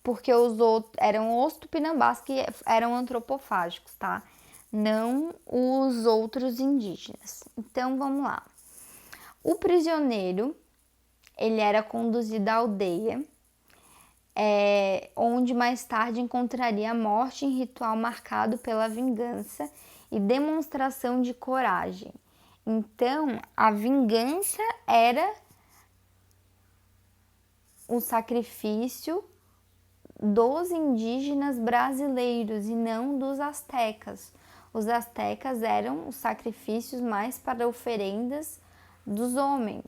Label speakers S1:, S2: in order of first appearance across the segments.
S1: porque os outros eram os tupinambás que eram antropofágicos, tá? Não os outros indígenas. Então vamos lá. O prisioneiro, ele era conduzido à aldeia, onde mais tarde encontraria a morte em ritual marcado pela vingança e demonstração de coragem. Então, a vingança era o sacrifício dos indígenas brasileiros e não dos astecas. Os astecas eram os sacrifícios mais para oferendas dos homens,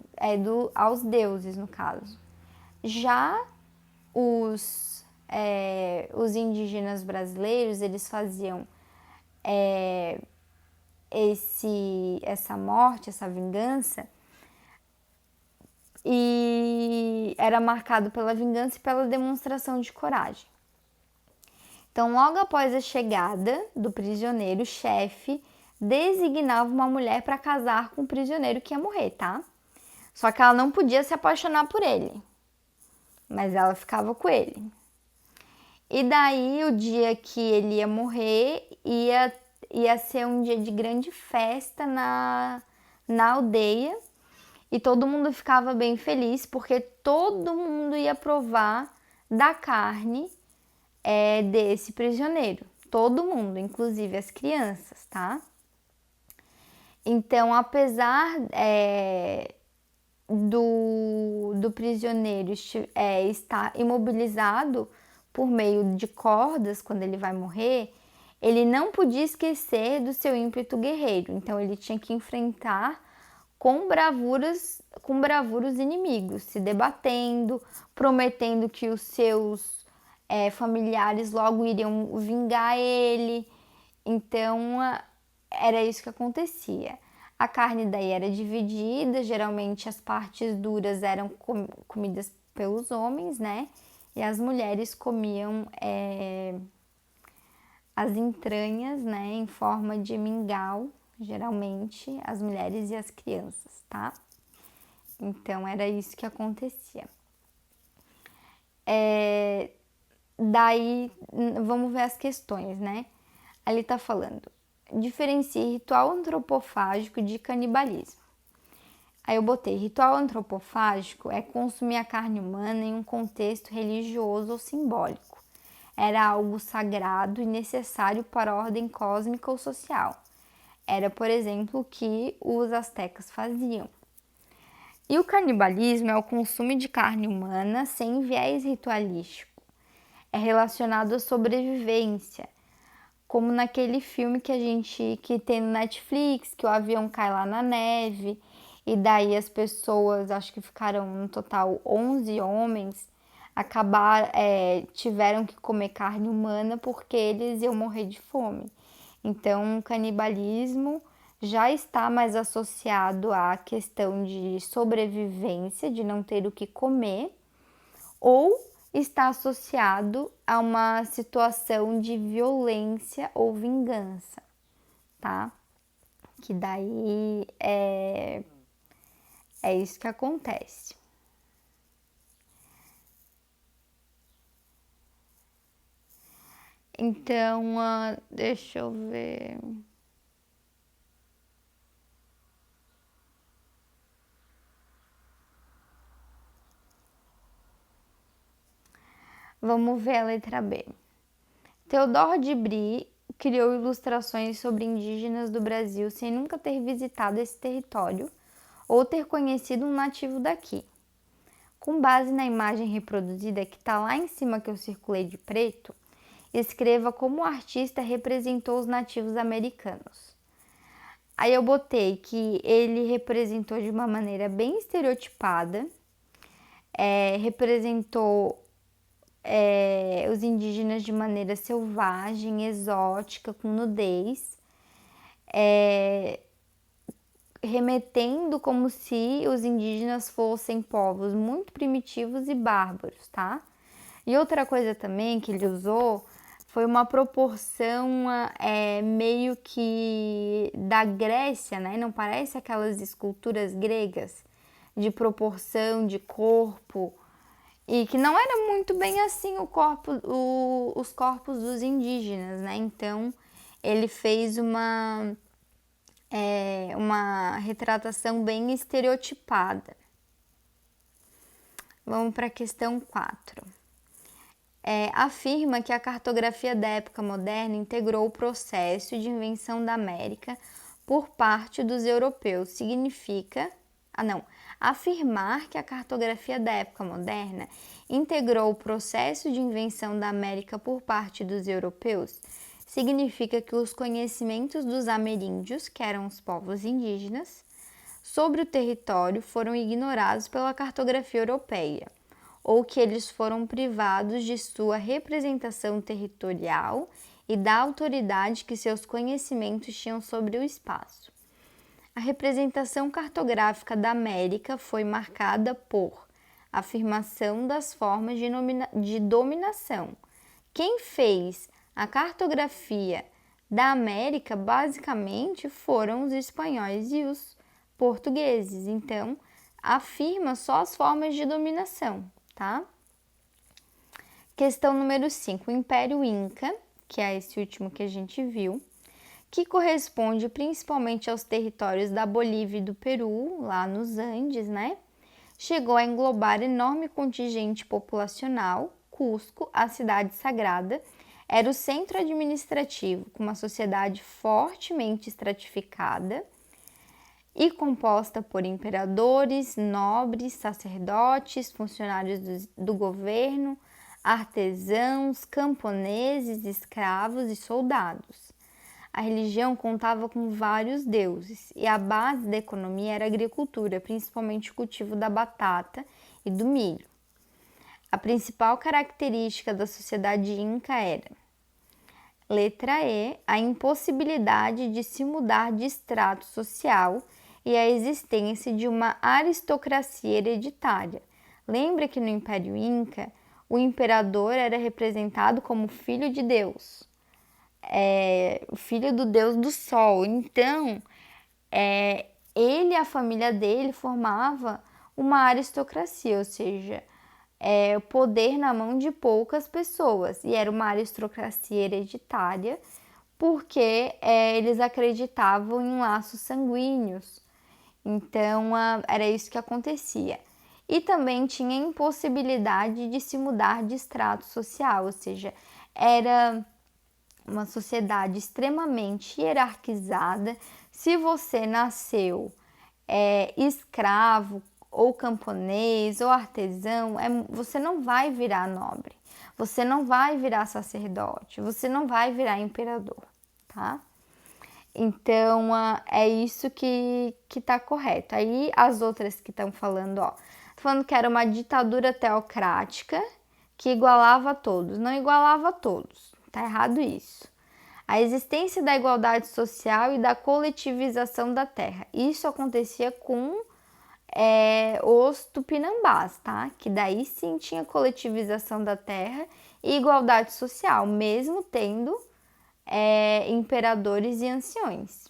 S1: aos deuses, no caso. Já os indígenas brasileiros, eles faziam essa morte, essa vingança, e era marcado pela vingança e pela demonstração de coragem. Então, logo após a chegada do prisioneiro, o chefe designava uma mulher para casar com o prisioneiro que ia morrer, tá? Só que ela não podia se apaixonar por ele, mas ela ficava com ele. E daí, o dia que ele ia morrer, ia ser um dia de grande festa na aldeia, e todo mundo ficava bem feliz, porque todo mundo ia provar da carne desse prisioneiro. Todo mundo, inclusive as crianças, tá? Então, apesar do prisioneiro estar imobilizado por meio de cordas quando ele vai morrer, ele não podia esquecer do seu ímpeto guerreiro. Então, ele tinha que enfrentar com bravuras os inimigos, se debatendo, prometendo que os seus familiares logo iriam vingar ele. Então, era isso que acontecia. A carne daí era dividida, geralmente as partes duras eram comidas pelos homens, né? E as mulheres comiam as entranhas, né, em forma de mingau, geralmente as mulheres e as crianças, tá? Então era isso que acontecia. Daí vamos ver as questões, né? Ali tá falando: diferencie ritual antropofágico de canibalismo. Aí eu botei: ritual antropofágico é consumir a carne humana em um contexto religioso ou simbólico. Era algo sagrado e necessário para a ordem cósmica ou social. Era, por exemplo, o que os astecas faziam. E o canibalismo é o consumo de carne humana sem viés ritualístico. É relacionado à sobrevivência, como naquele filme que tem no Netflix, que o avião cai lá na neve, e daí as pessoas, acho que ficaram no total 11 homens, tiveram que comer carne humana porque eles iam morrer de fome. Então, o canibalismo já está mais associado à questão de sobrevivência, de não ter o que comer, ou está associado a uma situação de violência ou vingança, tá? Que daí é isso que acontece. Então, deixa eu ver. Vamos ver a letra B. Theodore de Brie criou ilustrações sobre indígenas do Brasil sem nunca ter visitado esse território ou ter conhecido um nativo daqui. Com base na imagem reproduzida que está lá em cima que eu circulei de preto, escreva como o artista representou os nativos americanos. Aí eu botei que ele representou de uma maneira bem estereotipada, representou os indígenas de maneira selvagem, exótica, com nudez, remetendo como se os indígenas fossem povos muito primitivos e bárbaros, tá? E outra coisa também que ele usou foi uma proporção meio que da Grécia, né? Não parece aquelas esculturas gregas de proporção de corpo. E que não era muito bem assim os corpos dos indígenas, né? Então, ele fez uma retratação bem estereotipada. Vamos para a questão 4. Afirma que a cartografia da época moderna integrou o processo de invenção da América por parte dos europeus. Significa... Afirmar que a cartografia da época moderna integrou o processo de invenção da América por parte dos europeus significa que os conhecimentos dos ameríndios, que eram os povos indígenas, sobre o território foram ignorados pela cartografia europeia, ou que eles foram privados de sua representação territorial e da autoridade que seus conhecimentos tinham sobre o espaço. A representação cartográfica da América foi marcada por afirmação das formas de dominação. Quem fez a cartografia da América basicamente foram os espanhóis e os portugueses. Então, afirma só as formas de dominação, tá? Questão número 5. O Império Inca, que é esse último que a gente viu, que corresponde principalmente aos territórios da Bolívia e do Peru, lá nos Andes, né? Chegou a englobar enorme contingente populacional. Cusco, a cidade sagrada, era o centro administrativo, com uma sociedade fortemente estratificada e composta por imperadores, nobres, sacerdotes, funcionários do governo, artesãos, camponeses, escravos e soldados. A religião contava com vários deuses e a base da economia era a agricultura, principalmente o cultivo da batata e do milho. A principal característica da sociedade inca era: letra E, a impossibilidade de se mudar de extrato social e a existência de uma aristocracia hereditária. Lembra que no Império Inca, o imperador era representado como filho de Deus, o filho do deus do sol. Então, ele e a família dele formava uma aristocracia, ou seja, o poder na mão de poucas pessoas. E era uma aristocracia hereditária porque eles acreditavam em laços sanguíneos. Então, era isso que acontecia. E também tinha impossibilidade de se mudar de extrato social, ou seja, era uma sociedade extremamente hierarquizada. Se você nasceu escravo, ou camponês, ou artesão, você não vai virar nobre, você não vai virar sacerdote, você não vai virar imperador, tá? Então, é isso que tá correto. Aí, as outras que estão falando, falando que era uma ditadura teocrática que igualava a todos. Não igualava a todos, tá errado isso. A existência da igualdade social e da coletivização da terra. Isso acontecia com os tupinambás, tá? Que daí sim tinha coletivização da terra e igualdade social, mesmo tendo imperadores e anciões.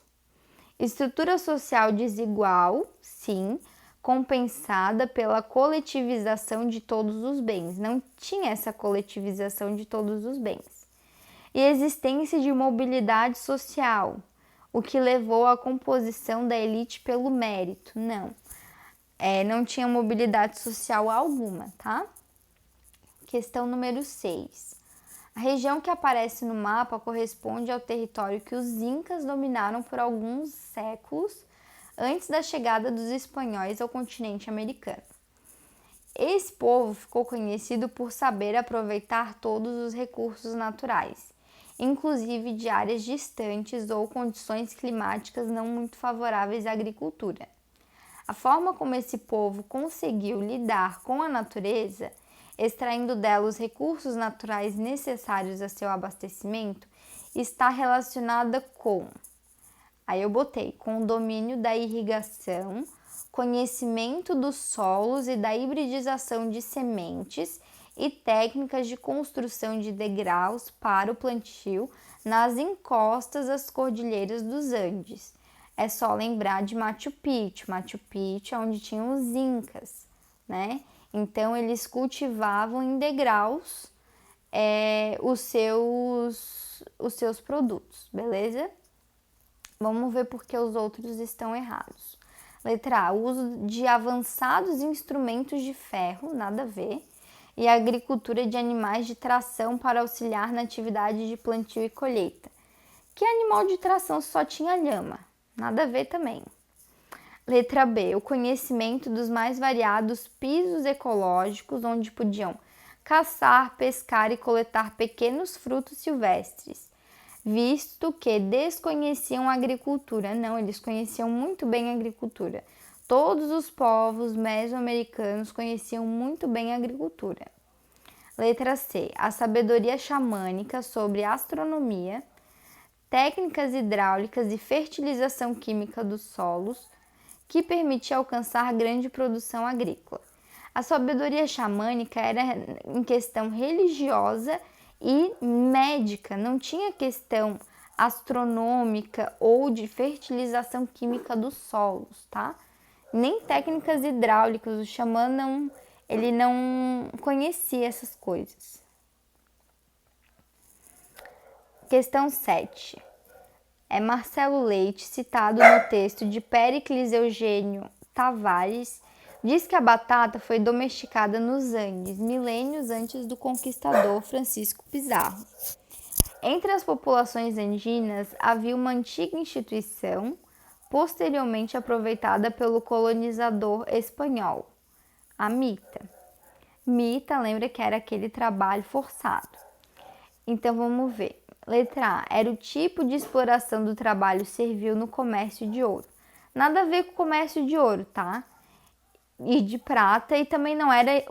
S1: Estrutura social desigual, sim, compensada pela coletivização de todos os bens. Não tinha essa coletivização de todos os bens. E existência de mobilidade social, o que levou à composição da elite pelo mérito. Não tinha mobilidade social alguma, tá? Questão número 6. A região que aparece no mapa corresponde ao território que os incas dominaram por alguns séculos antes da chegada dos espanhóis ao continente americano. Esse povo ficou conhecido por saber aproveitar todos os recursos naturais, inclusive de áreas distantes ou condições climáticas não muito favoráveis à agricultura. A forma como esse povo conseguiu lidar com a natureza, extraindo dela os recursos naturais necessários a seu abastecimento, está relacionada com, com o domínio da irrigação, conhecimento dos solos e da hibridização de sementes e técnicas de construção de degraus para o plantio nas encostas das cordilheiras dos Andes. É só lembrar de Machu Picchu. Machu Picchu é onde tinham os incas, né? Então, eles cultivavam em degraus os seus produtos, beleza? Vamos ver por que os outros estão errados. Letra A, o uso de avançados instrumentos de ferro, nada a ver. E a agricultura de animais de tração para auxiliar na atividade de plantio e colheita. Que animal de tração só tinha lhama? Nada a ver também. Letra B, o conhecimento dos mais variados pisos ecológicos, onde podiam caçar, pescar e coletar pequenos frutos silvestres, visto que desconheciam a agricultura. Não, eles conheciam muito bem a agricultura. Todos os povos mesoamericanos conheciam muito bem a agricultura. Letra C, a sabedoria xamânica sobre astronomia, técnicas hidráulicas e fertilização química dos solos, que permitia alcançar grande produção agrícola. A sabedoria xamânica era em questão religiosa e médica, não tinha questão astronômica ou de fertilização química dos solos, tá? Nem técnicas hidráulicas, o xamã ele não conhecia essas coisas. Questão 7. Marcelo Leite, citado no texto de Péricles Eugênio Tavares, diz que a batata foi domesticada nos Andes, milênios antes do conquistador Francisco Pizarro. Entre as populações andinas havia uma antiga instituição, posteriormente aproveitada pelo colonizador espanhol, a mita. Mita, lembra que era aquele trabalho forçado. Então vamos ver. Letra A, era o tipo de exploração do trabalho servil no comércio de ouro. Nada a ver com o comércio de ouro, tá? E de prata, e também não era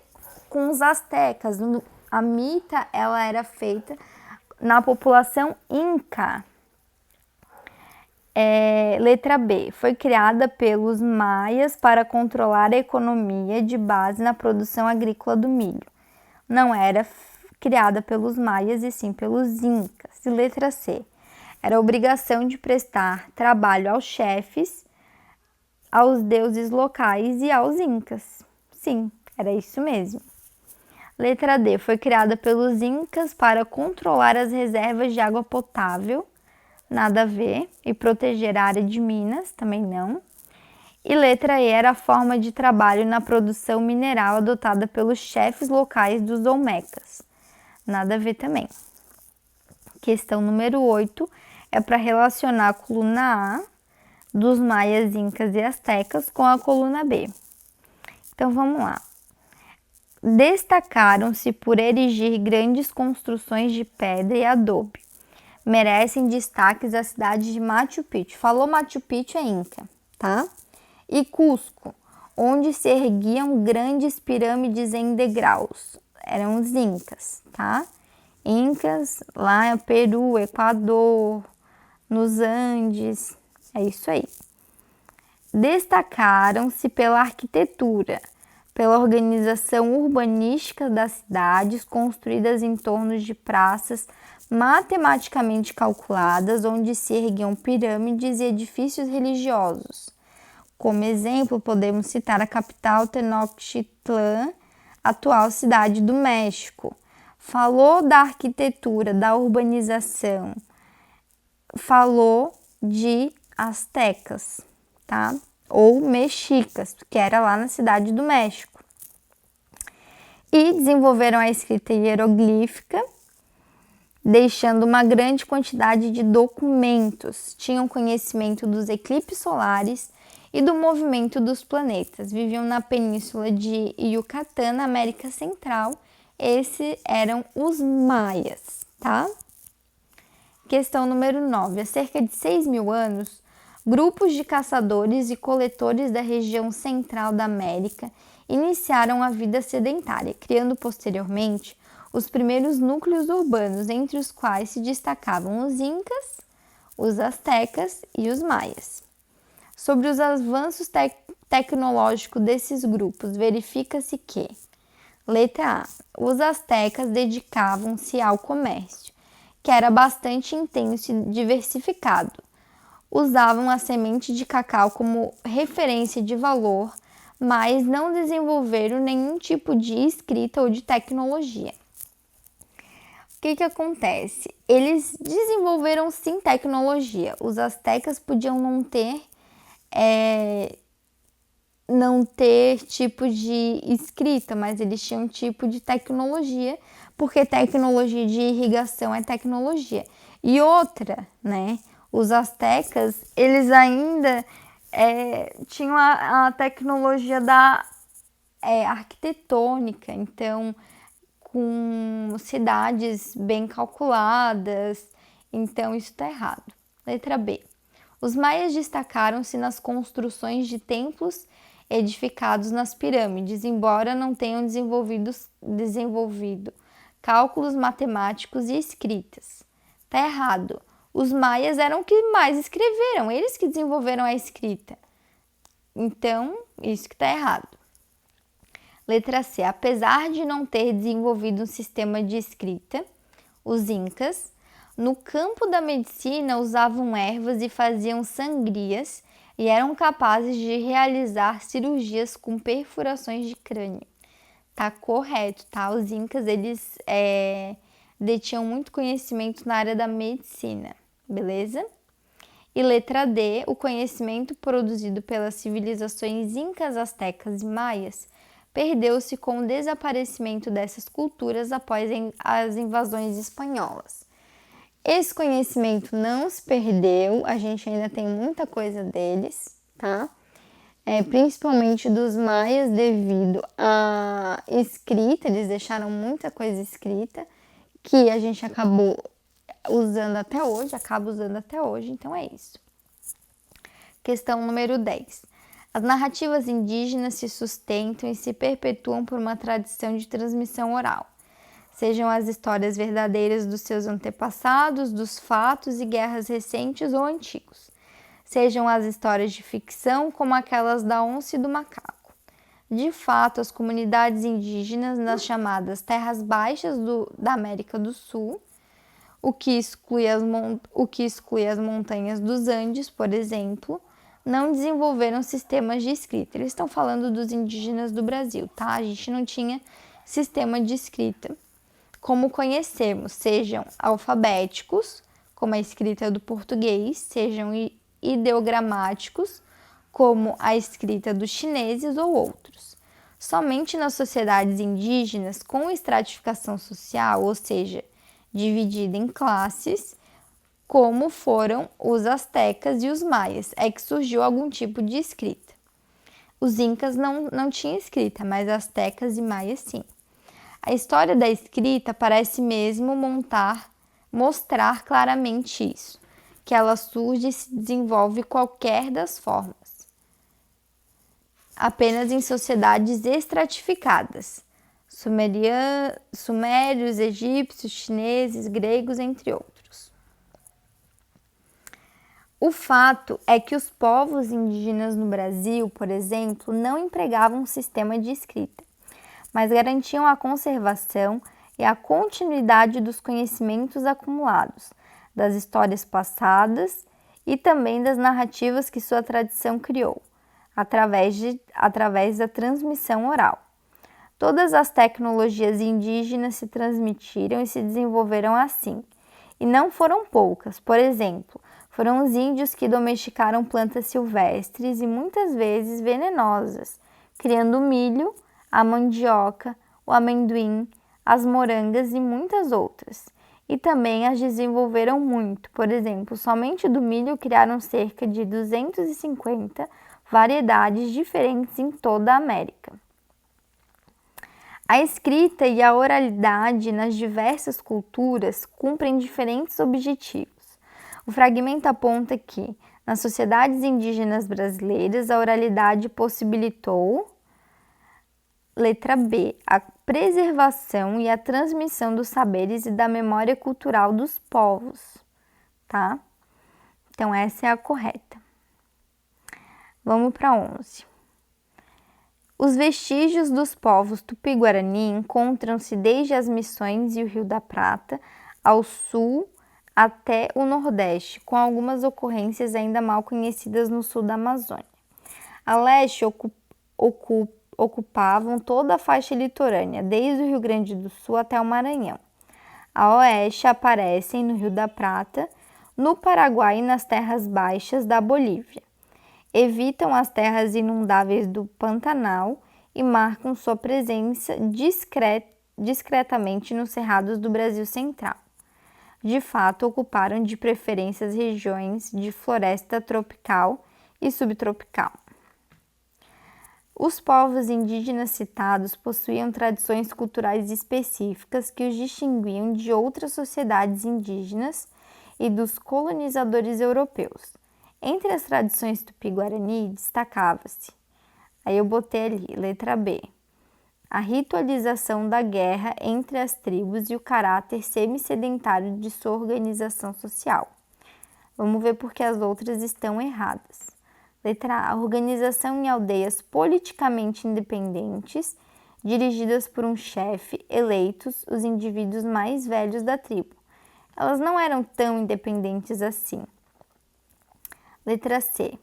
S1: com os astecas. A mita, ela era feita na população inca. Letra B, foi criada pelos maias para controlar a economia de base na produção agrícola do milho. Não era criada pelos maias e sim pelos incas. E letra C, era a obrigação de prestar trabalho aos chefes, aos deuses locais e aos incas. Sim, era isso mesmo. Letra D, foi criada pelos incas para controlar as reservas de água potável, nada a ver, e proteger a área de minas, também não. E letra E, era a forma de trabalho na produção mineral adotada pelos chefes locais dos olmecas, nada a ver também. Questão número 8 é para relacionar a coluna A dos maias, incas e astecas com a coluna B. Então vamos lá. Destacaram-se por erigir grandes construções de pedra e adobe. Merecem destaques a cidade de Machu Picchu. Falou Machu Picchu é inca, tá? E Cusco, onde se erguiam grandes pirâmides em degraus. Eram os incas, tá? Incas, lá no Peru, Equador, nos Andes, é isso aí. Destacaram-se pela arquitetura, pela organização urbanística das cidades, construídas em torno de praças matematicamente calculadas, onde se erguiam pirâmides e edifícios religiosos. Como exemplo, podemos citar a capital Tenochtitlan, atual cidade do México. Falou da arquitetura, da urbanização, falou de astecas, tá? Ou mexicas, que era lá na cidade do México. E desenvolveram a escrita hieroglífica, deixando uma grande quantidade de documentos. Tinham conhecimento dos eclipses solares e do movimento dos planetas. Viviam na península de Yucatán, na América Central. Esses eram os maias, tá? Questão número 9. Há cerca de 6.000 anos, grupos de caçadores e coletores da região central da América iniciaram a vida sedentária, criando posteriormente os primeiros núcleos urbanos, entre os quais se destacavam os incas, os astecas e os maias. Sobre os avanços tecnológicos desses grupos, verifica-se que: letra A, os astecas dedicavam-se ao comércio, que era bastante intenso e diversificado. Usavam a semente de cacau como referência de valor, mas não desenvolveram nenhum tipo de escrita ou de tecnologia. O que acontece? Eles desenvolveram sim tecnologia. Os astecas podiam não ter tipo de escrita, mas eles tinham tipo de tecnologia, porque tecnologia de irrigação é tecnologia. E outra, né? Os astecas, eles ainda tinham a tecnologia da arquitetônica, então com cidades bem calculadas, então isso está errado. Letra B. Os maias destacaram-se nas construções de templos edificados nas pirâmides, embora não tenham desenvolvido cálculos matemáticos e escritas. Tá errado. Os maias eram os que mais escreveram, eles que desenvolveram a escrita. Então, isso que tá errado. Letra C. Apesar de não ter desenvolvido um sistema de escrita, os incas, no campo da medicina, usavam ervas e faziam sangrias e eram capazes de realizar cirurgias com perfurações de crânio. Tá correto, tá? Os incas, eles detinham muito conhecimento na área da medicina, beleza? E letra D, o conhecimento produzido pelas civilizações incas, astecas e maias perdeu-se com o desaparecimento dessas culturas após as invasões espanholas. Esse conhecimento não se perdeu, a gente ainda tem muita coisa deles, tá? Principalmente dos maias devido à escrita, eles deixaram muita coisa escrita que a gente acaba usando até hoje, então é isso. Questão número 10. As narrativas indígenas se sustentam e se perpetuam por uma tradição de transmissão oral. Sejam as histórias verdadeiras dos seus antepassados, dos fatos e guerras recentes ou antigos. Sejam as histórias de ficção, como aquelas da onça e do macaco. De fato, as comunidades indígenas nas chamadas terras baixas da América do Sul, o que exclui as montanhas dos Andes, por exemplo, não desenvolveram sistemas de escrita. Eles estão falando dos indígenas do Brasil, tá? A gente não tinha sistema de escrita como conhecemos, sejam alfabéticos, como a escrita do português, sejam ideogramáticos, como a escrita dos chineses ou outros. Somente nas sociedades indígenas com estratificação social, ou seja, dividida em classes, como foram os astecas e os maias, é que surgiu algum tipo de escrita. Os incas não tinham escrita, mas astecas e maias sim. A história da escrita parece mesmo mostrar claramente isso, que ela surge e se desenvolve qualquer das formas, apenas em sociedades estratificadas, sumérios, egípcios, chineses, gregos, entre outros. O fato é que os povos indígenas no Brasil, por exemplo, não empregavam um sistema de escrita, mas garantiam a conservação e a continuidade dos conhecimentos acumulados, das histórias passadas e também das narrativas que sua tradição criou, através da transmissão oral. Todas as tecnologias indígenas se transmitiram e se desenvolveram assim, e não foram poucas. Por exemplo, foram os índios que domesticaram plantas silvestres e muitas vezes venenosas, criando o milho, a mandioca, o amendoim, as morangas e muitas outras. E também as desenvolveram muito. Por exemplo, somente do milho criaram cerca de 250 variedades diferentes em toda a América. A escrita e a oralidade nas diversas culturas cumprem diferentes objetivos. O fragmento aponta que, nas sociedades indígenas brasileiras, a oralidade possibilitou, letra B, a preservação e a transmissão dos saberes e da memória cultural dos povos, tá? Então, essa é a correta. Vamos para 11. Os vestígios dos povos Tupi-Guarani encontram-se desde as Missões e o Rio da Prata, ao sul até o Nordeste, com algumas ocorrências ainda mal conhecidas no sul da Amazônia. A leste ocupavam toda a faixa litorânea, desde o Rio Grande do Sul até o Maranhão. A oeste aparecem no Rio da Prata, no Paraguai e nas terras baixas da Bolívia. Evitam as terras inundáveis do Pantanal e marcam sua presença discretamente nos cerrados do Brasil Central. De fato, ocuparam de preferência as regiões de floresta tropical e subtropical. Os povos indígenas citados possuíam tradições culturais específicas que os distinguiam de outras sociedades indígenas e dos colonizadores europeus. Entre as tradições tupi-guarani destacava-se, aí eu botei ali, letra B, a ritualização da guerra entre as tribos e o caráter semi-sedentário de sua organização social. Vamos ver porque as outras estão erradas. Letra A, organização em aldeias politicamente independentes, dirigidas por um chefe, eleitos os indivíduos mais velhos da tribo. Elas não eram tão independentes assim. Letra C,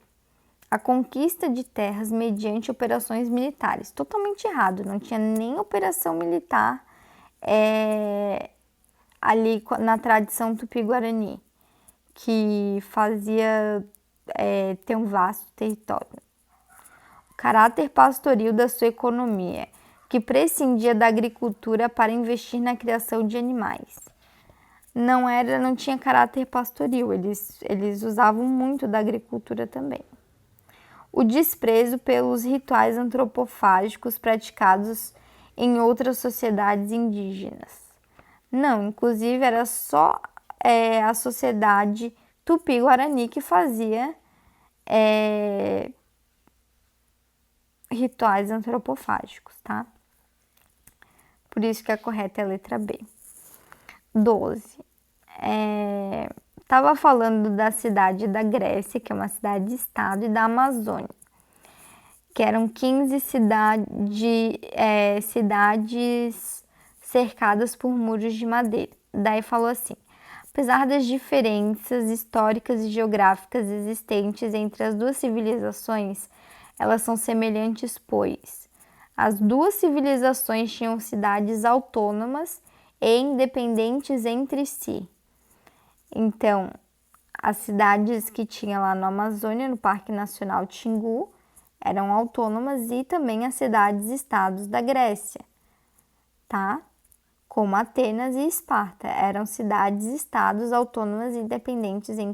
S1: a conquista de terras mediante operações militares. Totalmente errado, não tinha nem operação militar ali na tradição tupi-guarani, que fazia ter um vasto território. O caráter pastoril da sua economia, que prescindia da agricultura para investir na criação de animais. Não tinha caráter pastoril, eles usavam muito da agricultura também. O desprezo pelos rituais antropofágicos praticados em outras sociedades indígenas. Não, inclusive era só a sociedade Tupi-Guarani que fazia rituais antropofágicos, tá? Por isso que a correta é a letra B. 12. Estava falando da cidade da Grécia, que é uma cidade-estado, e da Amazônia, que eram 15 cidades cercadas por muros de madeira. Daí falou assim: apesar das diferenças históricas e geográficas existentes entre as duas civilizações, elas são semelhantes, pois as duas civilizações tinham cidades autônomas e independentes entre si. Então, as cidades que tinha lá no Amazônia, no Parque Nacional Xingu, eram autônomas, e também as cidades-estados da Grécia, tá? Como Atenas e Esparta, eram cidades-estados autônomas e independentes entre